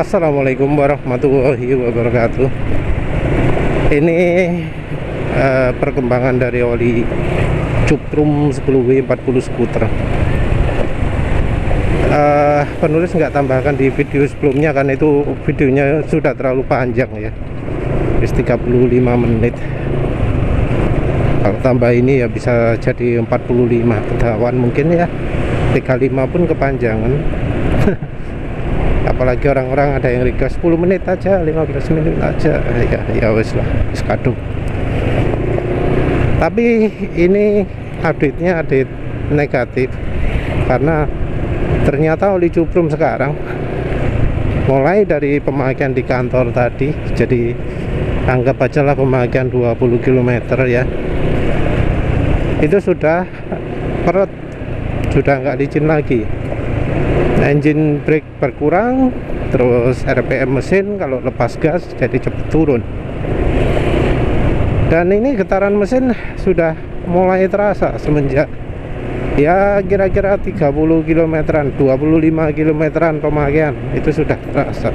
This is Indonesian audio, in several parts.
Assalamualaikum warahmatullahi wabarakatuh. Ini perkembangan dari oli Cuprum 10W40 skuter. Penulis nggak tambahkan di video sebelumnya karena itu videonya sudah terlalu panjang ya, 35 menit. Kalau tambah ini ya bisa jadi 45 kedawan mungkin ya, 35 pun kepanjangan. Apalagi orang-orang ada yang request 10 menit aja, 15 menit aja, ya wes lah, wis kadung. Tapi ini update-nya update negatif, karena ternyata oli Cuprum sekarang mulai dari pemakaian di kantor tadi, jadi anggap aja lah pemakaian 20 km ya, itu sudah peret, sudah nggak licin lagi. Engine brake berkurang, terus RPM mesin kalau lepas gas jadi cepat turun. Dan ini getaran mesin sudah mulai terasa semenjak ya kira-kira 30 kilometeran, 25 kilometeran pemakaian itu sudah terasa.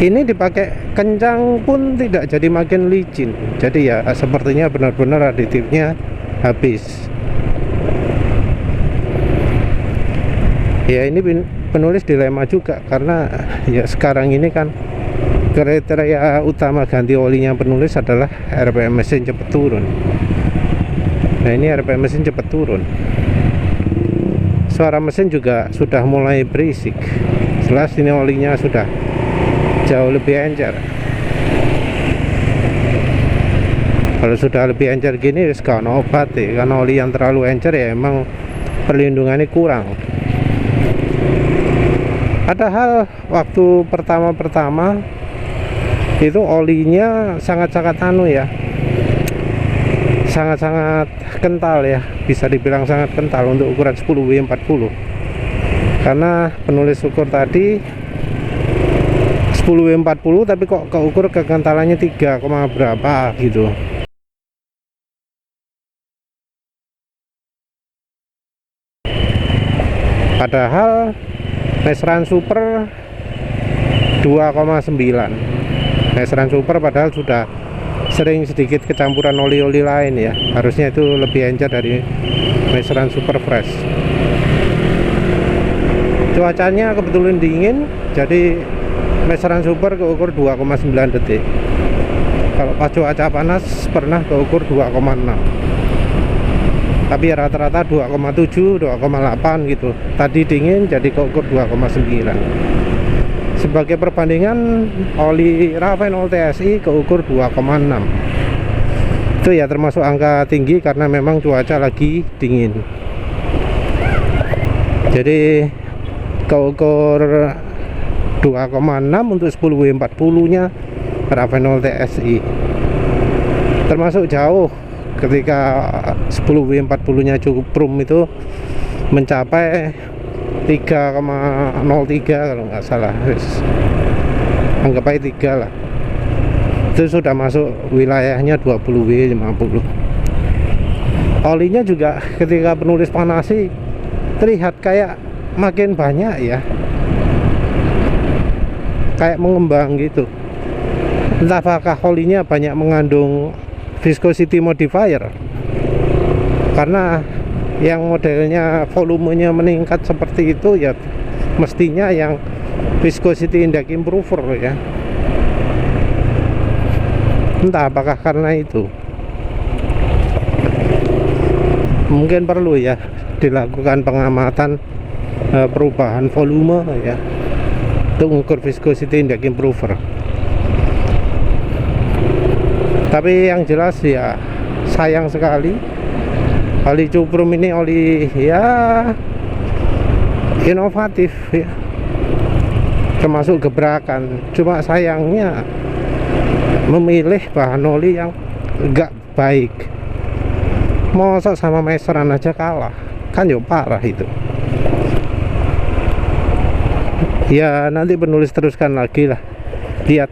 Ini dipakai kencang pun tidak jadi makin licin. Jadi ya sepertinya benar-benar aditifnya habis. Ya ini penulis dilema juga, karena ya sekarang ini kan kriteria utama ganti olinya penulis adalah RPM mesin cepat turun. Nah ini RPM mesin cepat turun, suara mesin juga sudah mulai berisik. Jelas ini olinya sudah jauh lebih encer. Kalau sudah lebih encer gini sekarang obat ya, karena oli yang terlalu encer ya emang perlindungannya kurang. Padahal waktu pertama-pertama itu olinya sangat-sangat sangat-sangat kental ya, bisa dibilang sangat kental untuk ukuran 10W40. Karena penulis ukur tadi 10W40 tapi kok keukur kekentalannya 3, berapa gitu. Padahal Mesran Super 2,9. Mesran Super padahal sudah sering sedikit kecampuran oli-oli lain ya, harusnya itu lebih encer dari Mesran Super Fresh. Cuacanya kebetulan dingin, jadi Mesran Super keukur 2,9 detik. Kalau pas cuaca panas pernah keukur 2,6. Tapi rata-rata 2,7, 2,8 gitu. Tadi dingin jadi keukur 2,9. Sebagai perbandingan, oli Ravenol TSI keukur 2,6. Itu ya termasuk angka tinggi karena memang cuaca lagi dingin. Jadi keukur 2,6 untuk 10W40 nya Ravenol TSI. Termasuk jauh ketika 10W40 nya Cuprum itu mencapai 3,03 kalau nggak salah, anggap aja 3 lah. Itu sudah masuk wilayahnya 20W50. Olinya juga ketika penulis panasi terlihat kayak makin banyak ya, kayak mengembang gitu. Entah apakah olinya banyak mengandung viscosity modifier, karena yang modelnya volumenya meningkat seperti itu ya mestinya yang viscosity index improver ya. Entah apakah karena itu, mungkin perlu ya dilakukan pengamatan perubahan volume ya untuk mengukur viscosity index improver. Tapi yang jelas ya sayang sekali, oli Cuprum ini oli ya inovatif ya, termasuk gebrakan. Cuma sayangnya memilih bahan oli yang enggak baik. Masa sama Mesran aja kalah, kan ya parah itu. Ya nanti penulis teruskan lagi lah, lihat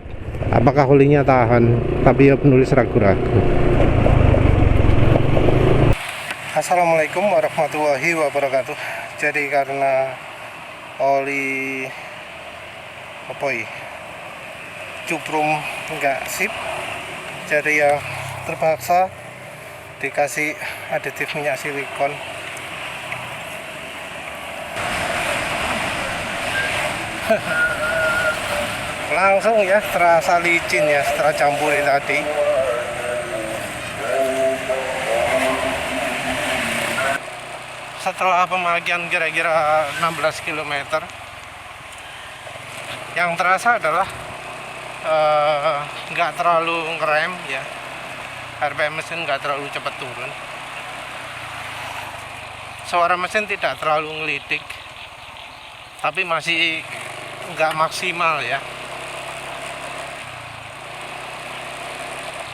apakah olinya tahan. Tapi ya penulis ragu-ragu. Assalamualaikum warahmatullahi wabarakatuh. Jadi karena oli apa ya, cuprum enggak sip, jadi ya terpaksa dikasih aditif minyak silikon. Langsung ya terasa licin ya setelah campurin tadi. Setelah pemakaian kira-kira 16 km, yang terasa adalah nggak terlalu ngerem ya, RPM mesin nggak terlalu cepat turun, suara mesin tidak terlalu ngelidik, tapi masih nggak maksimal ya,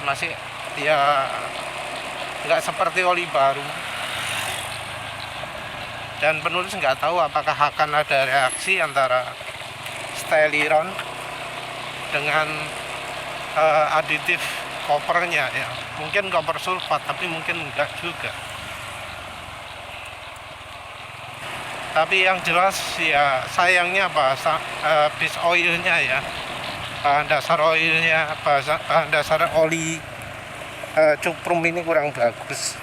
masih ya nggak seperti oli baru. Dan penulis nggak tahu apakah akan ada reaksi antara Styliron dengan aditif kopernya ya, mungkin koper sulfat, tapi mungkin enggak juga. Tapi yang jelas ya sayangnya base oilnya ya, bahan dasar oilnya, bahan dasar oli cuprum ini kurang bagus.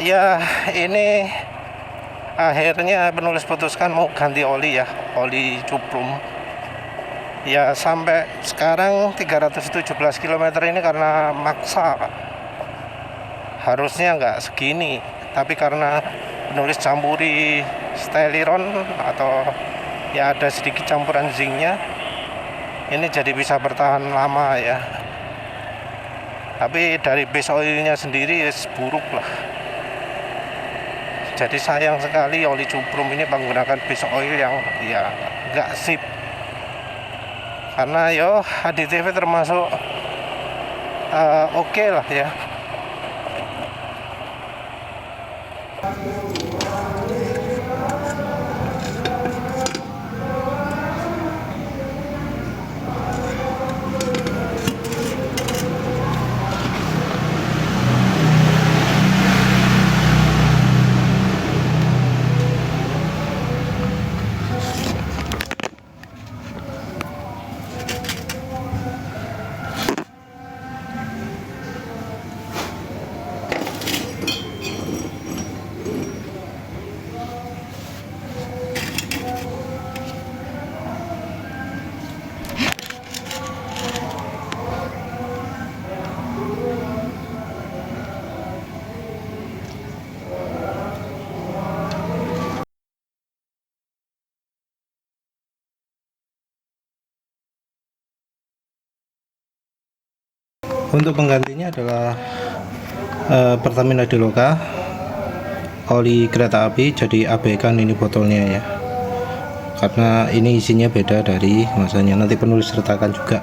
Ya ini akhirnya penulis putuskan mau ganti oli ya, oli cuprum ya. Sampai sekarang 317 km ini karena maksa, harusnya nggak segini, tapi karena penulis campuri Styliron atau ya ada sedikit campuran zincnya, ini jadi bisa bertahan lama ya. Tapi dari base oilnya sendiri buruk lah. Jadi sayang sekali oli cuprum ini menggunakan base oil yang ya nggak sip, karena yo aditifnya termasuk oke lah ya. Untuk penggantinya adalah Pertamina Deloka oli kereta api, jadi abaikan ini botolnya ya, karena ini isinya beda dari kemasannya. Nanti penulis sertakan juga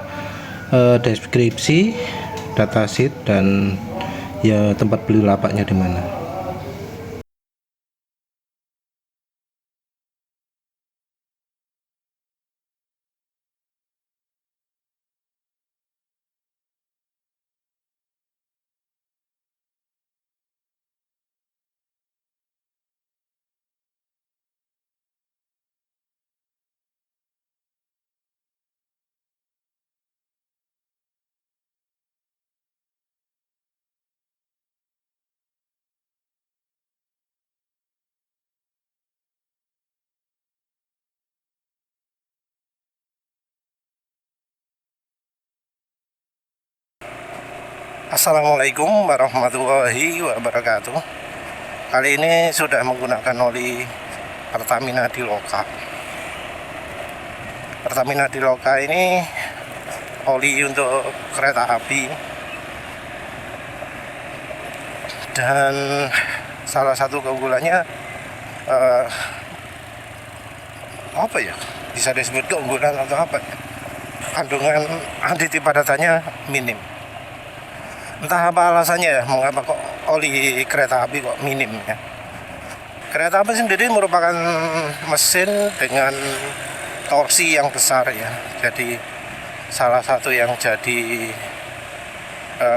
deskripsi, datasheet, dan ya tempat beli lapaknya di mana. Assalamualaikum warahmatullahi wabarakatuh. Kali ini sudah menggunakan oli Pertamina Deloka. Pertamina Deloka ini oli untuk kereta api, dan salah satu keunggulannya apa ya, bisa disebut keunggulan atau apa ya, kandungan aditif padatannya minim. Entah apa alasannya ya, mengapa kok oli kereta api kok minim ya. Kereta api sendiri merupakan mesin dengan torsi yang besar ya, jadi salah satu yang jadi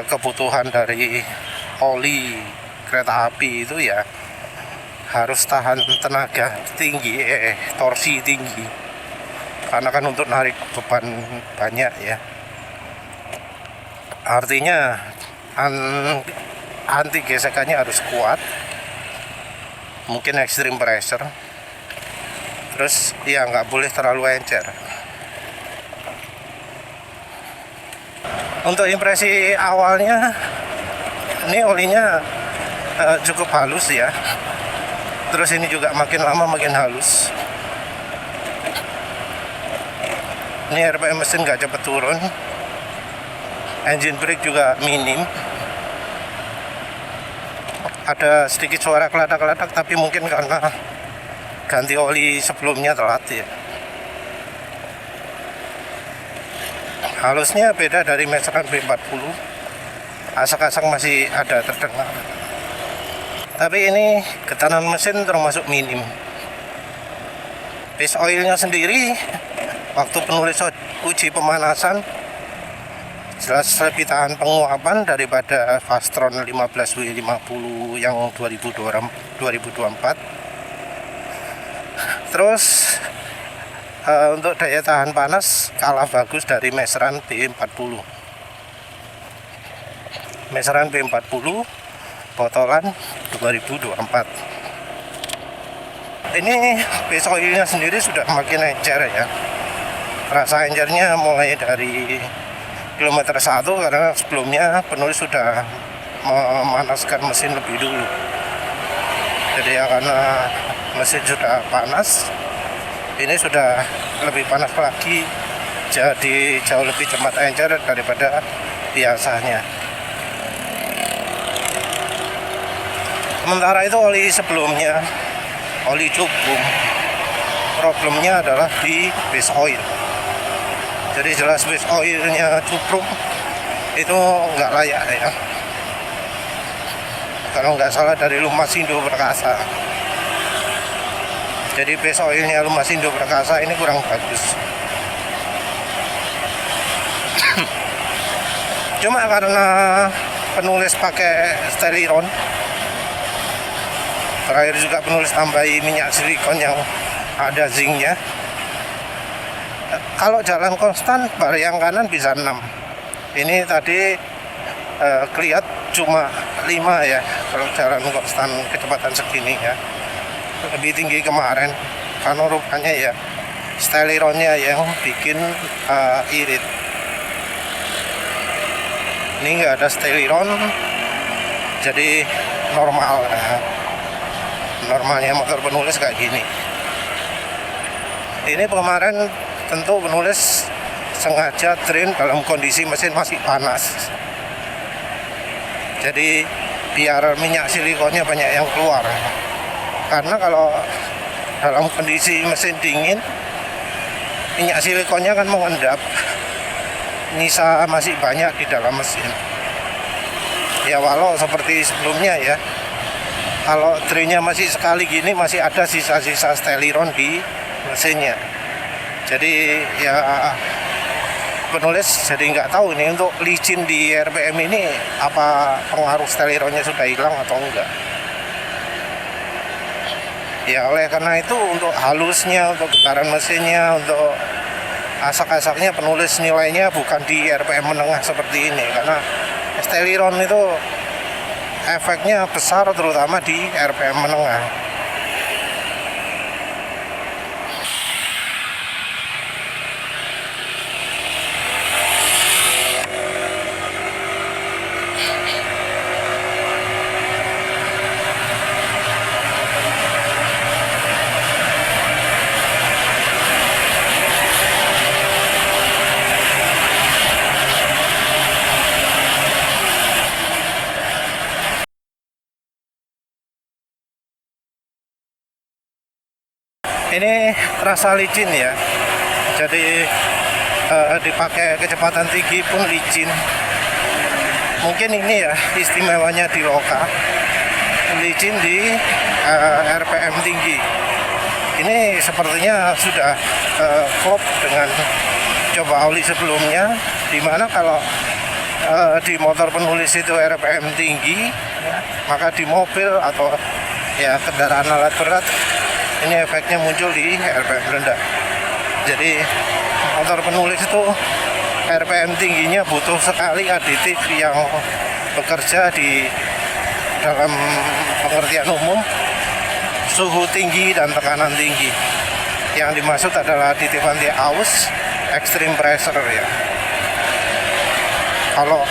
kebutuhan dari oli kereta api itu ya harus tahan tenaga tinggi, torsi tinggi, karena kan untuk narik beban banyak ya. Artinya anti gesekannya harus kuat, mungkin extreme pressure, terus ya nggak boleh terlalu encer. Untuk impresi awalnya, ini olinya cukup halus ya. Terus ini juga makin lama makin halus. Ini RPM mesin nggak cepat turun. Engine brake juga minim. Ada sedikit suara kelatak-kelatak, tapi mungkin karena ganti oli sebelumnya telat ya. Halusnya beda dari meteran B40. Asak-asak masih ada terdengar. Tapi ini getaran mesin termasuk minim. Base oilnya sendiri waktu penulis uji pemanasan jelas lebih tahan penguapan daripada Fastron 15W50 yang 2024. Terus untuk daya tahan panas kalah bagus dari meteran B40. Meteran B40 botolan 2024. Ini base oilnya sendiri sudah makin encer ya. Rasa encernya mulai dari kilometer 1, karena sebelumnya penulis sudah memanaskan mesin lebih dulu. Jadi ya karena mesin sudah panas, ini sudah lebih panas lagi, jadi jauh lebih cepat encer daripada biasanya. Sementara itu oli sebelumnya, oli cubung, problemnya adalah di base oil. Jadi jelas base oilnya cuprung itu nggak layak ya. Kalau nggak salah dari Lumasindo Perkasa. Jadi base oilnya Lumasindo Perkasa ini kurang bagus. Cuma karena penulis pakai Steliron, terakhir juga penulis tambahi minyak silikon yang ada zincnya. Kalau jalan konstan bar yang kanan bisa 6. Ini tadi kelihatan cuma 5 ya. Kalau jalan konstan kecepatan segini ya, lebih tinggi kemarin karena rupanya ya Stelironnya yang bikin irit. Ini nggak ada Steliron, jadi normal ya. Normalnya motor penulis kayak gini. Ini kemarin tentu penulis sengaja train dalam kondisi mesin masih panas, jadi biar minyak silikonnya banyak yang keluar. Karena kalau dalam kondisi mesin dingin, minyak silikonnya kan mengendap, nyisa masih banyak di dalam mesin ya. Walau seperti sebelumnya ya, kalau drainnya masih sekali gini masih ada sisa-sisa Steliron di mesinnya. Jadi ya penulis jadi nggak tahu ini untuk licin di RPM ini apa pengaruh Stelironnya sudah hilang atau enggak. Ya oleh karena itu untuk halusnya, untuk getaran mesinnya, untuk asak-asaknya penulis nilainya bukan di RPM menengah seperti ini, karena Steliron itu efeknya besar terutama di RPM menengah. Ini terasa licin ya, jadi dipakai kecepatan tinggi pun licin. Mungkin ini ya istimewanya di Loka, licin di RPM tinggi. Ini sepertinya sudah klop dengan coba oli sebelumnya, dimana kalau di motor penulis itu RPM tinggi ya. Maka di mobil atau ya kendaraan alat berat ini efeknya muncul di RPM rendah. Jadi motor penulis itu RPM tingginya butuh sekali aditif yang bekerja di dalam pengertian umum suhu tinggi dan tekanan tinggi. Yang dimaksud adalah aditif anti aus, extreme pressure ya. Kalau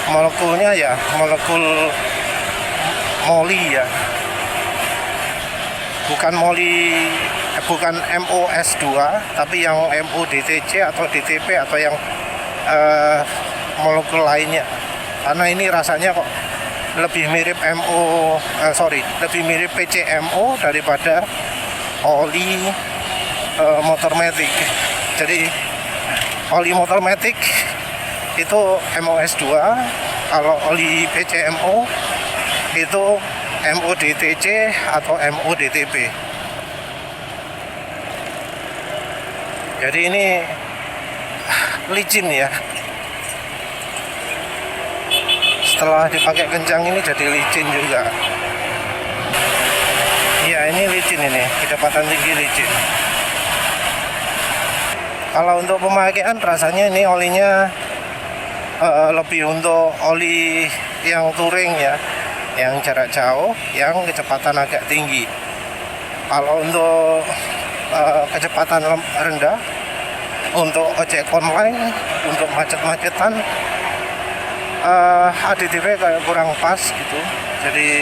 molekulnya ya molekul moli ya, bukan MOS2 tapi yang MODTC atau DTP atau yang molekul lainnya. Karena ini rasanya kok lebih mirip lebih mirip PCMO daripada oli motor matic. Jadi oli motor matic itu MOS2, kalau oli PCMO itu MODTC atau MODTP. Jadi ini licin ya. Setelah dipakai kencang ini jadi licin juga. Ya ini licin, ini kecepatan tinggi licin. Kalau untuk pemakaian rasanya ini olinya lebih untuk oli yang touring ya, yang jarak jauh, yang kecepatan agak tinggi. Kalau untuk kecepatan rendah, untuk ojek online, untuk macet-macetan, aditifnya kayak kurang pas gitu. Jadi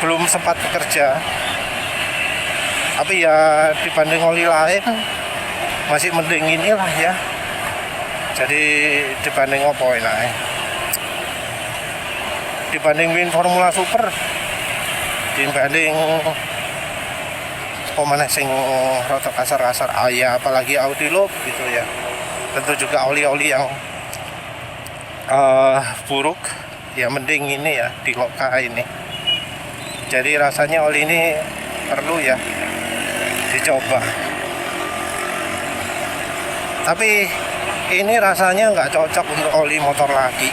belum sempat bekerja. Tapi ya dibanding oli lain masih mending inilah ya. Jadi dibanding Oppo enak. Dibanding Win Formula Super, dibanding pemana sing rada kasar-kasar ya, apalagi Audi Loop gitu ya. Tentu juga oli-oli yang buruk ya, mending ini ya di Loka ini. Jadi rasanya oli ini perlu ya dicoba. Tapi ini rasanya nggak cocok untuk oli motor lagi.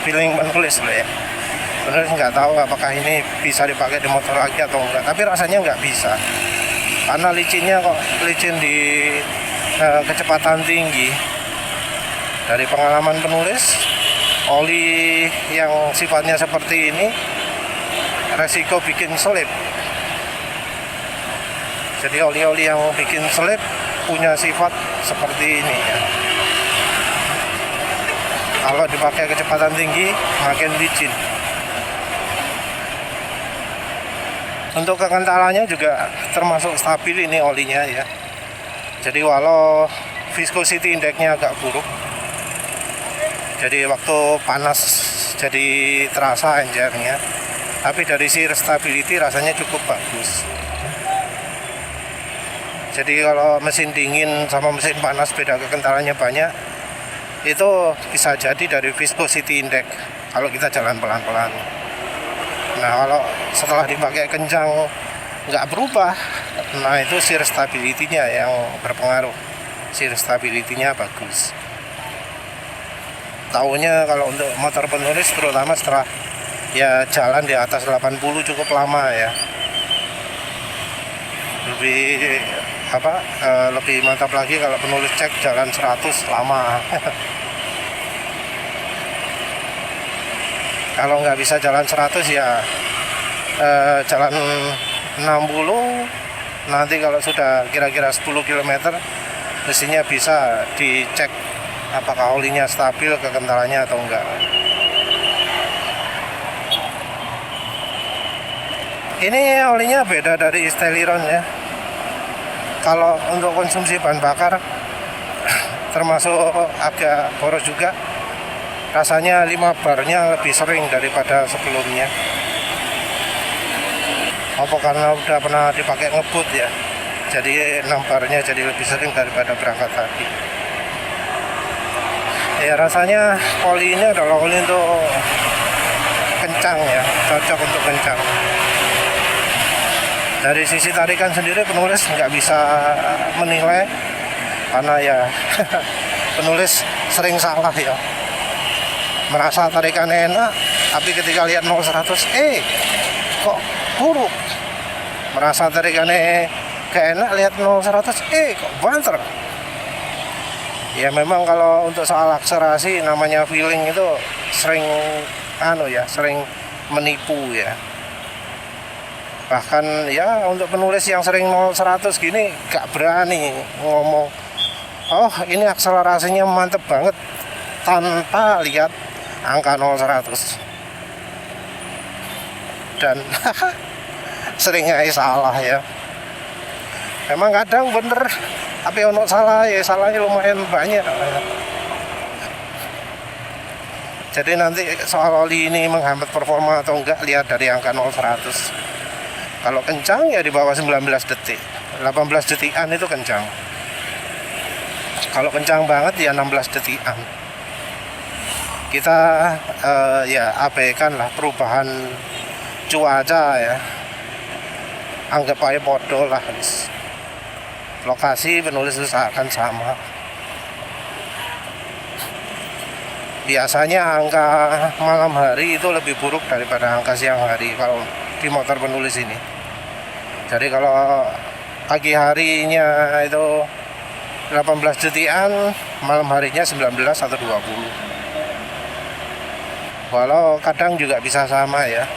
Feeling penulis loh ya. Penulis nggak tahu apakah ini bisa dipakai di motor lagi atau enggak. Tapi rasanya nggak bisa. Karena licinnya kok licin di kecepatan tinggi. Dari pengalaman penulis, oli yang sifatnya seperti ini resiko bikin selip. Jadi oli-oli yang bikin selip punya sifat seperti ini ya. Kalau dipakai kecepatan tinggi makin licin. Untuk kekentalannya juga termasuk stabil ini olinya ya. Jadi walau viscosity index-nya agak buruk, jadi waktu panas jadi terasa encernya, tapi dari sisi stability rasanya cukup bagus. Jadi kalau mesin dingin sama mesin panas beda kekentalannya banyak, itu bisa jadi dari viscosity index kalau kita jalan pelan-pelan. Nah kalau setelah dipakai kencang nggak berubah, nah itu shear stability-nya yang berpengaruh. Shear stability-nya bagus. Taunya kalau untuk motor penulis terutama setelah ya jalan di atas 80 cukup lama ya, lebih mantap lagi kalau penulis cek jalan 100 lama. Kalau nggak bisa jalan 100 ya jalan 60. Nanti kalau sudah kira-kira 10 km mestinya bisa dicek apakah olinya stabil kekentalannya atau enggak. Ini olinya beda dari Stelliron ya. Kalau untuk konsumsi bahan bakar termasuk agak boros juga. Rasanya 5 barnya lebih sering daripada sebelumnya. Apa karena udah pernah dipakai ngebut ya, jadi 6 barnya jadi lebih sering daripada berangkat tadi. Ya rasanya oli ini adalah oli untuk kencang ya, cocok untuk kencang. Dari sisi tarikan sendiri penulis nggak bisa menilai, karena ya penulis sering salah ya. merasa tarikannya enak, tapi ketika lihat 0-100 kok buruk. Merasa tarikannya gak enak, lihat 0-100 kok banter. Ya memang kalau untuk soal akselerasi namanya feeling itu sering sering menipu ya. Bahkan ya untuk penulis yang sering 0-100 gini gak berani ngomong, oh ini akselerasinya mantep banget, tanpa lihat angka 0-100. Dan seringnya salah ya. Emang kadang bener, tapi ono salah ya, salahnya lumayan banyak. Jadi nanti soal oli ini menghambat performa atau enggak, lihat dari angka 0-100. Kalau kencang ya di bawah 19 detik, 18 detikan itu kencang. Kalau kencang banget ya 16 detikan. Kita ya abaikan lah perubahan cuaca ya, anggap aja podo lah. Lokasi penulis usahakan sama. Biasanya angka malam hari itu lebih buruk daripada angka siang hari kalau di motor penulis ini. Jadi kalau pagi harinya itu 18 detikan, malam harinya 19 atau 20. Walau kadang juga bisa sama ya,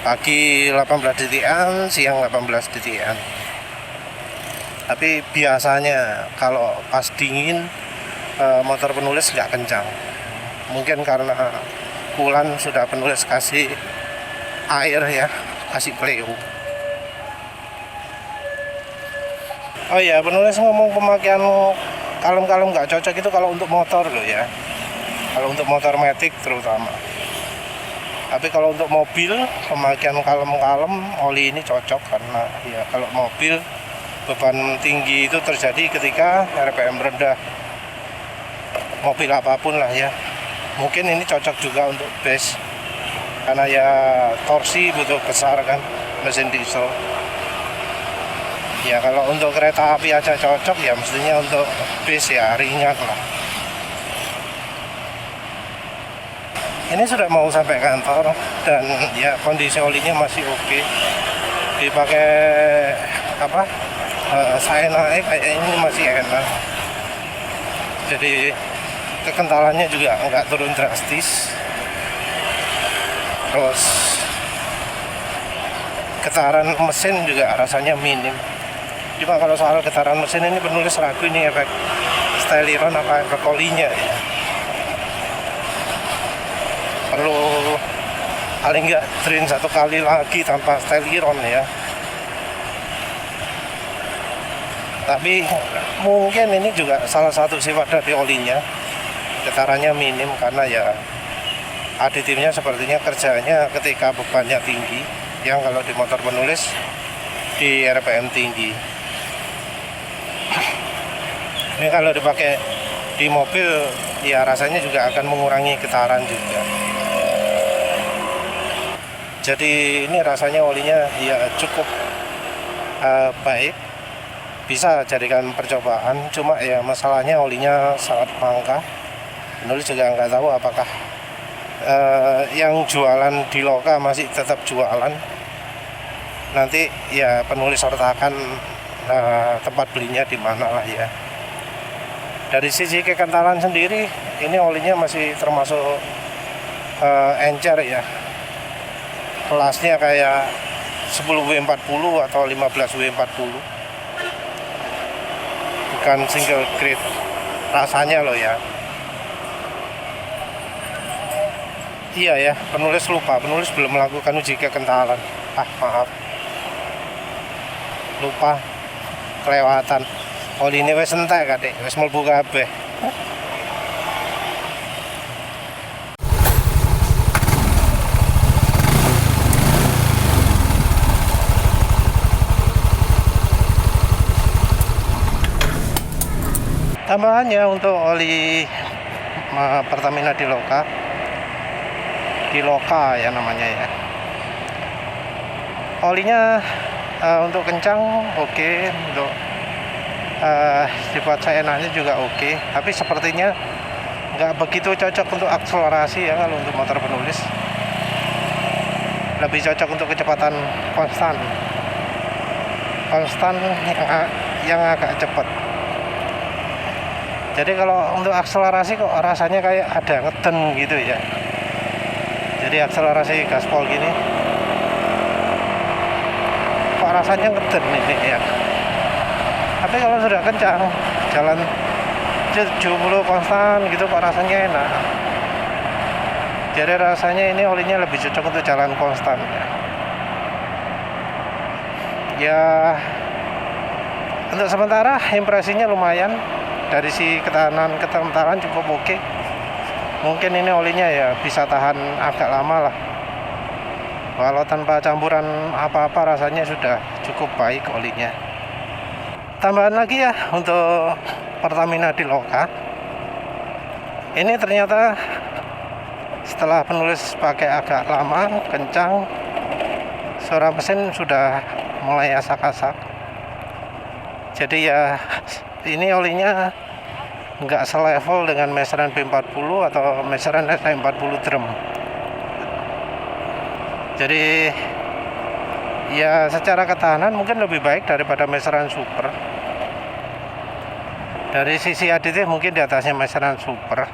pagi 18 detikan, siang 18 detikan. Tapi biasanya kalau pas dingin motor penulis nggak kencang. Mungkin karena bulan sudah penulis kasih air ya, kasih pleu. Oh ya, penulis ngomong pemakaian kalem-kalem nggak cocok itu kalau untuk motor loh ya. Kalau untuk motor matic terutama. Tapi kalau untuk mobil pemakaian kalem-kalem oli ini cocok, karena ya kalau mobil beban tinggi itu terjadi ketika RPM rendah, mobil apapun lah ya. Mungkin ini cocok juga untuk bus, karena ya torsi butuh besar kan, mesin diesel. Ya kalau untuk kereta api aja cocok, ya mestinya untuk bus ya ringan lah. Ini sudah mau sampai kantor dan ya kondisi olinya masih oke. Dipakai saya naik kayak ini masih enak. Jadi kekentalannya juga nggak turun drastis. Terus getaran mesin juga rasanya minim. Cuma kalau soal getaran mesin ini penulis ragu ini efek styliron apa efek olinya ya. Perlu paling nggak drain 1 kali lagi tanpa styliron ya. Tapi mungkin ini juga salah satu sifat dari olinya, getarannya minim karena ya aditifnya sepertinya kerjanya ketika bebannya tinggi, yang kalau di motor penulis di RPM tinggi. Ini kalau dipakai di mobil ya rasanya juga akan mengurangi getaran juga. Jadi ini rasanya olinya ya cukup baik, bisa jadikan percobaan. Cuma ya masalahnya olinya sangat langka. Penulis juga nggak tahu apakah yang jualan di Loka masih tetap jualan. Nanti ya penulis sertakan tempat belinya di mana lah ya. Dari sisi kekentalan sendiri, ini olinya masih termasuk encer ya. Kelasnya kayak 10W40 atau 15W40. Bukan single grade rasanya loh ya. Iya ya, penulis lupa, penulis belum melakukan uji kekentalan. Maaf, lupa, kelewatan. Oli ini wis entek kadek, wis mlebu kabeh. Tambahannya untuk oli Pertamina di Loka ya namanya ya. Olinya untuk kencang oke, untuk dibuat saya enaknya juga oke, tapi sepertinya nggak begitu cocok untuk akselerasi ya kalau untuk motor penulis. Lebih cocok untuk kecepatan konstan yang agak cepat. Jadi kalau untuk akselerasi kok rasanya kayak ada ngeden gitu ya. Jadi akselerasi gaspol gini kok rasanya ngeden ini ya. Tapi kalau sudah kencang, jalan 70 konstan gitu kok rasanya enak. Jadi rasanya ini olinya lebih cocok untuk jalan konstan ya. Untuk sementara impresinya lumayan, dari si ketahanan cukup oke. Mungkin ini olinya ya bisa tahan agak lama lah. Walau tanpa campuran apa-apa rasanya sudah cukup baik olinya. Tambahan lagi ya untuk Pertamina di Loka, ini ternyata setelah penulis pakai agak lama, kencang, suara mesin sudah mulai asak-asak. Jadi ya ini olinya nggak selevel dengan meseran B40 atau meseran ST40 drum. Jadi ya secara ketahanan mungkin lebih baik daripada meseran super. Dari sisi aditif mungkin di atasnya meseran super.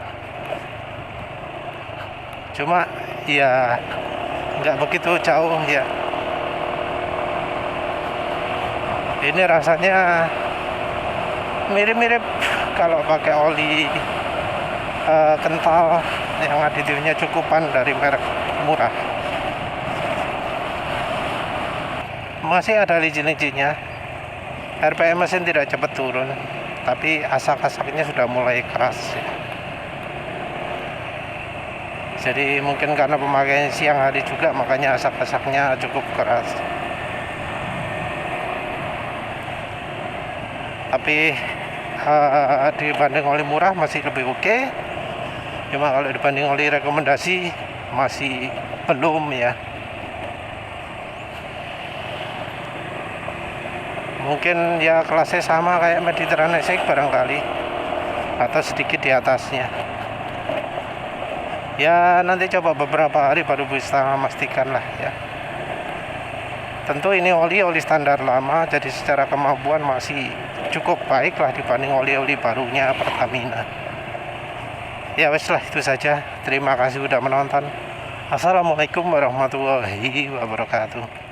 Cuma ya nggak begitu jauh ya. Ini rasanya mirip-mirip kalau pakai oli kental yang aditifnya cukupan dari merek murah. Masih ada licin-licinnya. RPM mesin tidak cepat turun, tapi asak-asaknya sudah mulai keras ya. Jadi mungkin karena pemakaian siang hari juga, makanya asak-asaknya cukup keras. Tapi dibanding oli murah masih lebih oke. Cuma kalau dibanding oli rekomendasi masih belum ya. Mungkin ya kelasnya sama kayak Mediterranean SX barangkali, atau sedikit di atasnya. Ya nanti coba beberapa hari baru bisa memastikan lah ya. Tentu ini oli standar lama, jadi secara kemampuan masih cukup baik lah dibanding oli-oli barunya Pertamina. Ya wes lah, itu saja. Terima kasih sudah menonton. Assalamualaikum warahmatullahi wabarakatuh.